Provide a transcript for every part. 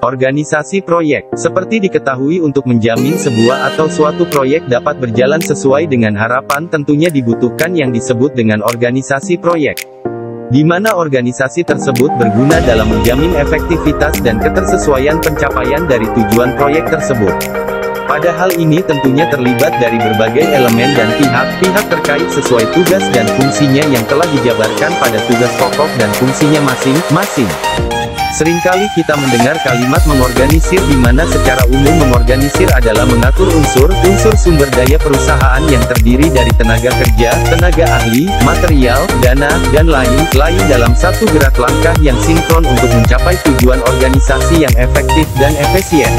Organisasi proyek. Seperti diketahui, untuk menjamin sebuah atau suatu proyek dapat berjalan sesuai dengan harapan, tentunya dibutuhkan yang disebut dengan organisasi proyek, di mana organisasi tersebut berguna dalam menjamin efektivitas dan ketersesuaian pencapaian dari tujuan proyek tersebut. Pada hal ini tentunya terlibat dari berbagai elemen dan pihak-pihak terkait sesuai tugas dan fungsinya yang telah dijabarkan pada tugas pokok dan fungsinya masing-masing. Seringkali kita mendengar kalimat mengorganisir, di mana secara umum mengorganisir adalah mengatur unsur sumber daya perusahaan yang terdiri dari tenaga kerja, tenaga ahli, material, dana, dan lain-lain dalam satu gerak langkah yang sinkron untuk mencapai tujuan organisasi yang efektif dan efisien.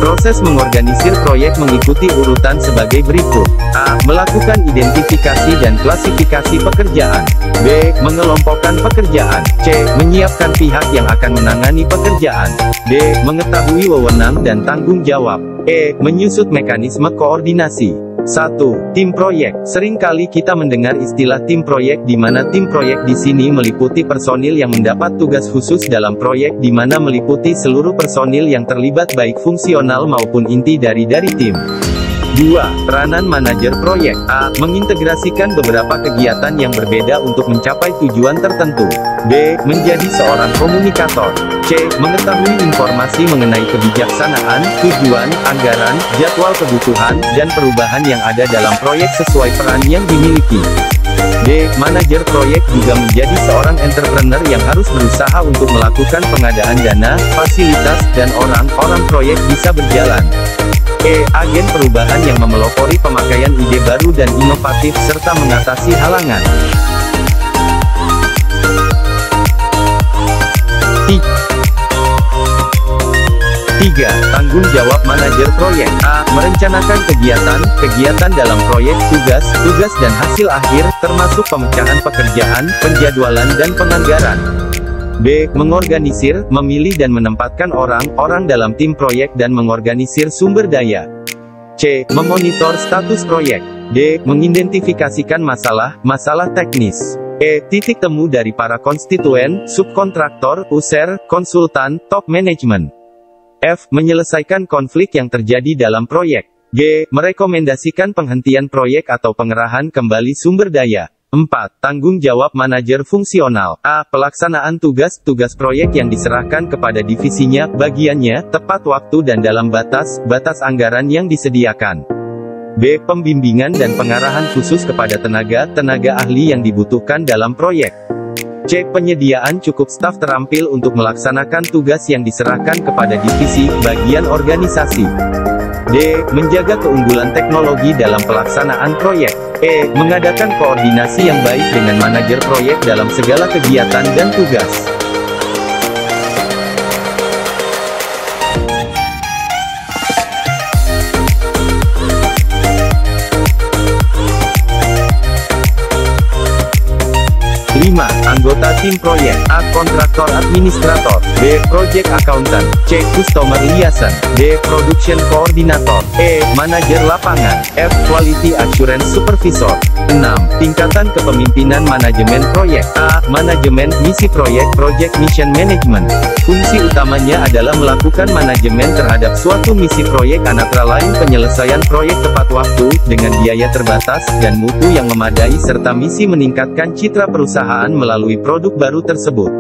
Proses mengorganisir proyek mengikuti urutan sebagai berikut. A. Melakukan identifikasi dan klasifikasi pekerjaan. B. Mengelompokkan pekerjaan. C. Menyiapkan pihak yang akan menangani pekerjaan. D. Mengetahui wewenang dan tanggung jawab. E. Menyusut mekanisme koordinasi. 1. Tim proyek. Seringkali kita mendengar istilah tim proyek, di mana tim proyek di sini meliputi personil yang mendapat tugas khusus dalam proyek, di mana meliputi seluruh personil yang terlibat baik fungsional maupun inti dari tim. 2. Peranan manajer proyek. A. Mengintegrasikan beberapa kegiatan yang berbeda untuk mencapai tujuan tertentu. B. Menjadi seorang komunikator. C. Mengetahui informasi mengenai kebijaksanaan, tujuan, anggaran, jadwal kebutuhan, dan perubahan yang ada dalam proyek sesuai peran yang dimiliki. D. Manajer proyek juga menjadi seorang entrepreneur yang harus berusaha untuk melakukan pengadaan dana, fasilitas, dan orang-orang proyek bisa berjalan. E. Agen perubahan yang memelopori pemakaian ide baru dan inovatif serta mengatasi halangan. 3. Tanggung jawab manajer proyek. A. Merencanakan kegiatan dalam proyek, tugas dan hasil akhir, termasuk pemecahan pekerjaan, penjadwalan dan penganggaran. B. Mengorganisir, memilih dan menempatkan orang-orang dalam tim proyek dan mengorganisir sumber daya. C. Memonitor status proyek. D. Mengidentifikasikan masalah teknis. E. Titik temu dari para konstituen, subkontraktor, user, konsultan, top management. F. Menyelesaikan konflik yang terjadi dalam proyek. G. Merekomendasikan penghentian proyek atau pengerahan kembali sumber daya. 4. Tanggung jawab manajer fungsional. A. Pelaksanaan tugas proyek yang diserahkan kepada divisinya, bagiannya, tepat waktu dan dalam batas anggaran yang disediakan. B. Pembimbingan dan pengarahan khusus kepada tenaga ahli yang dibutuhkan dalam proyek. C. Penyediaan cukup staf terampil untuk melaksanakan tugas yang diserahkan kepada divisi, bagian organisasi. D. Menjaga keunggulan teknologi dalam pelaksanaan proyek. E. Mengadakan koordinasi yang baik dengan manajer proyek dalam segala kegiatan dan tugas. Anggota tim proyek. A. Kontraktor administrator. B. Project accountant. C. Customer liaison. D. Production coordinator. E. Manajer lapangan. F. Quality assurance supervisor. 6. Tingkatan kepemimpinan manajemen proyek. A. Manajemen misi proyek, project mission management. Fungsi utamanya adalah melakukan manajemen terhadap suatu misi proyek, antara lain penyelesaian proyek tepat waktu, dengan biaya terbatas, dan mutu yang memadai, serta misi meningkatkan citra perusahaan melalui produk baru tersebut.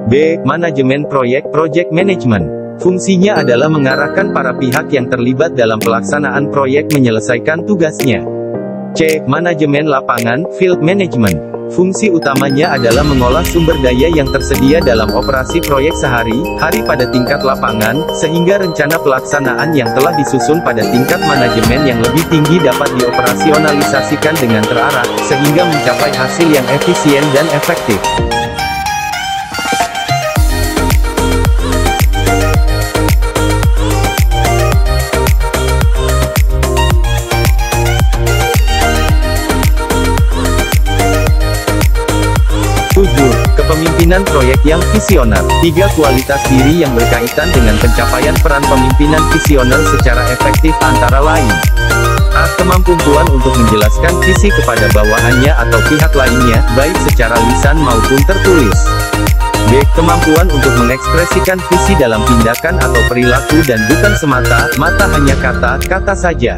B. Manajemen proyek, project management. Fungsinya adalah mengarahkan para pihak yang terlibat dalam pelaksanaan proyek menyelesaikan tugasnya. C. Manajemen lapangan, field management. Fungsi utamanya adalah mengolah sumber daya yang tersedia dalam operasi proyek sehari-hari pada tingkat lapangan, sehingga rencana pelaksanaan yang telah disusun pada tingkat manajemen yang lebih tinggi dapat dioperasionalisasikan dengan terarah, sehingga mencapai hasil yang efisien dan efektif. 7. Kepemimpinan proyek yang visioner. 3. Kualitas diri yang berkaitan dengan pencapaian peran pemimpinan visioner secara efektif antara lain. A. Kemampuan untuk menjelaskan visi kepada bawahannya atau pihak lainnya, baik secara lisan maupun tertulis. B. Kemampuan untuk mengekspresikan visi dalam tindakan atau perilaku dan bukan semata-mata hanya kata-kata saja.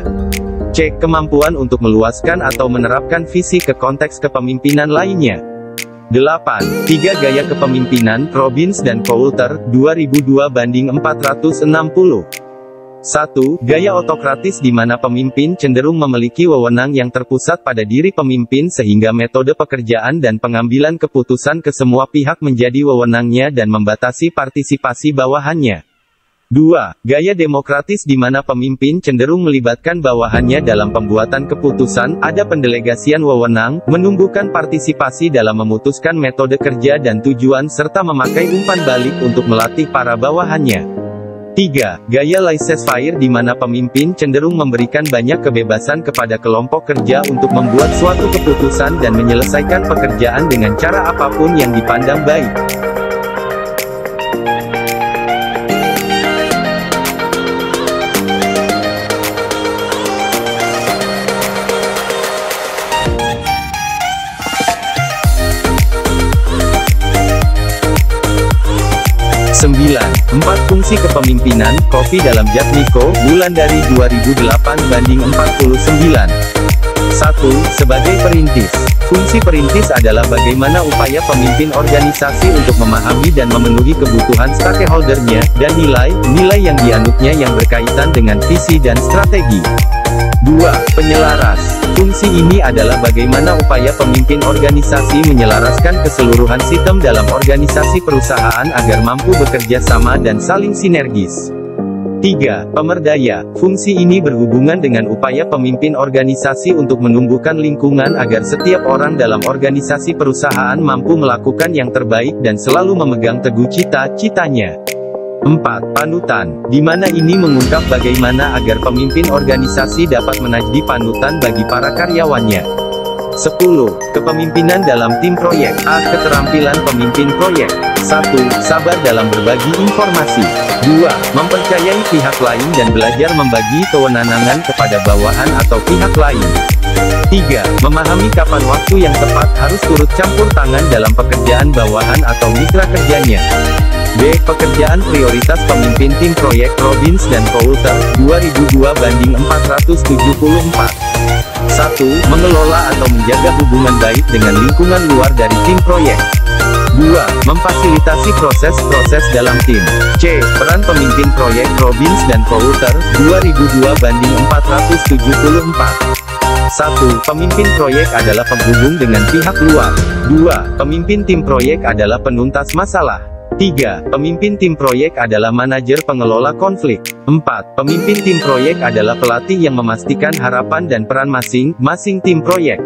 C. Kemampuan untuk meluaskan atau menerapkan visi ke konteks kepemimpinan lainnya. 8. 3 Gaya kepemimpinan, Robbins dan Coulter, 2002:460. 1. Gaya otokratis di mana pemimpin cenderung memiliki wewenang yang terpusat pada diri pemimpin sehingga metode pekerjaan dan pengambilan keputusan ke semua pihak menjadi wewenangnya dan membatasi partisipasi bawahannya. 2. Gaya demokratis di mana pemimpin cenderung melibatkan bawahannya dalam pembuatan keputusan, ada pendelegasian wewenang, menumbuhkan partisipasi dalam memutuskan metode kerja dan tujuan serta memakai umpan balik untuk melatih para bawahannya. 3. Gaya laissez-faire di mana pemimpin cenderung memberikan banyak kebebasan kepada kelompok kerja untuk membuat suatu keputusan dan menyelesaikan pekerjaan dengan cara apapun yang dipandang baik. Empat fungsi kepemimpinan, Kofi dalam Jatmiko, bulan dari 2008/49. 1. Sebagai perintis. Fungsi perintis adalah bagaimana upaya pemimpin organisasi untuk memahami dan memenuhi kebutuhan stakeholdernya, dan nilai-nilai yang dianutnya yang berkaitan dengan visi dan strategi. 2. Penyelaras. Fungsi ini adalah bagaimana upaya pemimpin organisasi menyelaraskan keseluruhan sistem dalam organisasi perusahaan agar mampu bekerja sama dan saling sinergis. 3. Pemerdaya. Fungsi ini berhubungan dengan upaya pemimpin organisasi untuk menumbuhkan lingkungan agar setiap orang dalam organisasi perusahaan mampu melakukan yang terbaik dan selalu memegang teguh cita-citanya. 4. Panutan, di mana ini mengungkap bagaimana agar pemimpin organisasi dapat menjadi panutan bagi para karyawannya. 10. Kepemimpinan dalam tim proyek. A. Keterampilan pemimpin proyek. 1. Sabar dalam berbagi informasi. 2. Mempercayai pihak lain dan belajar membagi kewenangan kepada bawahan atau pihak lain. 3. Memahami kapan waktu yang tepat harus turut campur tangan dalam pekerjaan bawahan atau mitra kerjanya. B. Pekerjaan prioritas pemimpin tim proyek, Robbins dan Coulter, 2002/474. 1. Mengelola atau menjaga hubungan baik dengan lingkungan luar dari tim proyek. 2. Memfasilitasi proses-proses dalam tim. C. Peran pemimpin proyek, Robbins dan Coulter, 2002/474. 1. Pemimpin proyek adalah penghubung dengan pihak luar. 2. Pemimpin tim proyek adalah penuntas masalah. 3. Pemimpin tim proyek adalah manajer pengelola konflik. 4. Pemimpin tim proyek adalah pelatih yang memastikan harapan dan peran masing-masing tim proyek.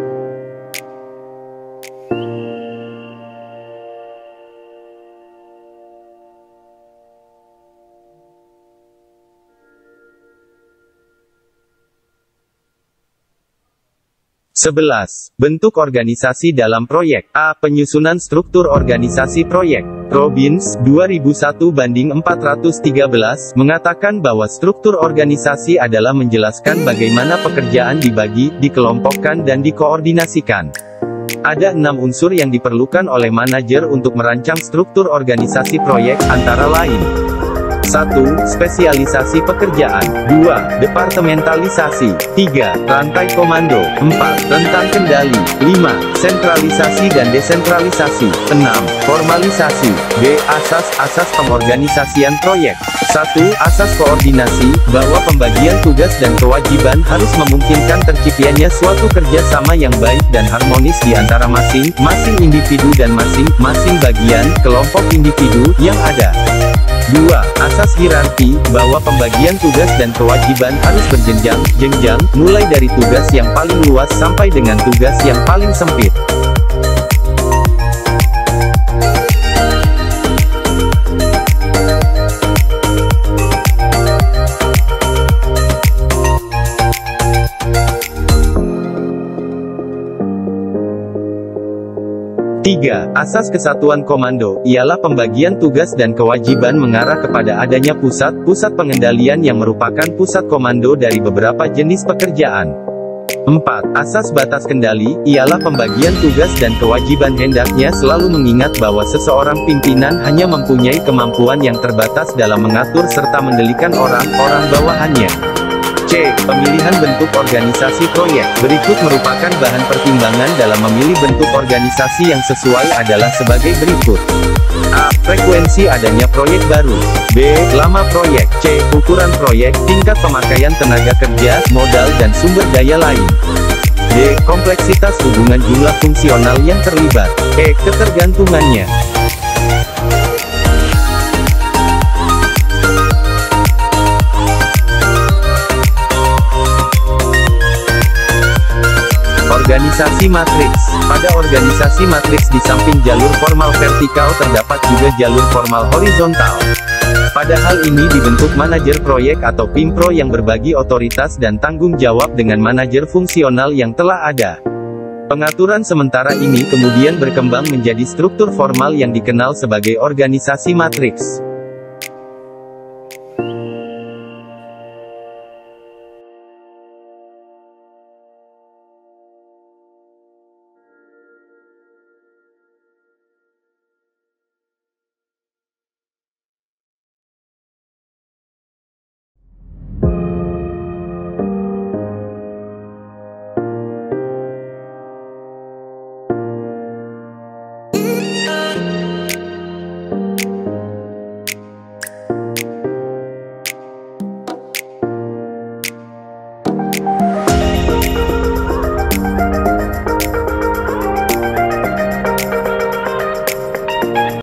Bentuk organisasi dalam proyek. A. Penyusunan struktur organisasi proyek. Robbins, 2001/413, mengatakan bahwa struktur organisasi adalah menjelaskan bagaimana pekerjaan dibagi, dikelompokkan dan dikoordinasikan. Ada 6 unsur yang diperlukan oleh manajer untuk merancang struktur organisasi proyek, antara lain: 1. Spesialisasi pekerjaan. 2. Departementalisasi. 3. Rantai komando. 4. Rentang kendali. 5. Sentralisasi dan desentralisasi. 6. Formalisasi. B. Asas pengorganisasian proyek. 1. Asas koordinasi, bahwa pembagian tugas dan kewajiban harus memungkinkan terciptanya suatu kerjasama yang baik dan harmonis di antara masing-masing individu dan masing-masing bagian, kelompok individu, yang ada. 2. Asas hierarki, bahwa pembagian tugas dan kewajiban harus berjenjang, mulai dari tugas yang paling luas sampai dengan tugas yang paling sempit. 3. Asas kesatuan komando, ialah pembagian tugas dan kewajiban mengarah kepada adanya pusat pengendalian yang merupakan pusat komando dari beberapa jenis pekerjaan. 4. Asas batas kendali, ialah pembagian tugas dan kewajiban hendaknya selalu mengingat bahwa seseorang pimpinan hanya mempunyai kemampuan yang terbatas dalam mengatur serta mendelikan orang-orang bawahannya. C. Pemilihan bentuk organisasi proyek. Berikut merupakan bahan pertimbangan dalam memilih bentuk organisasi yang sesuai adalah sebagai berikut. A. Frekuensi adanya proyek baru. B. Lama proyek. C. Ukuran proyek, tingkat pemakaian tenaga kerja, modal dan sumber daya lain. D. Kompleksitas hubungan jumlah fungsional yang terlibat. E. Ketergantungannya. Organisasi matriks. Pada organisasi matriks di samping jalur formal vertikal terdapat juga jalur formal horizontal. Pada hal ini dibentuk manajer proyek atau PIMPRO yang berbagi otoritas dan tanggung jawab dengan manajer fungsional yang telah ada. Pengaturan sementara ini kemudian berkembang menjadi struktur formal yang dikenal sebagai organisasi matriks.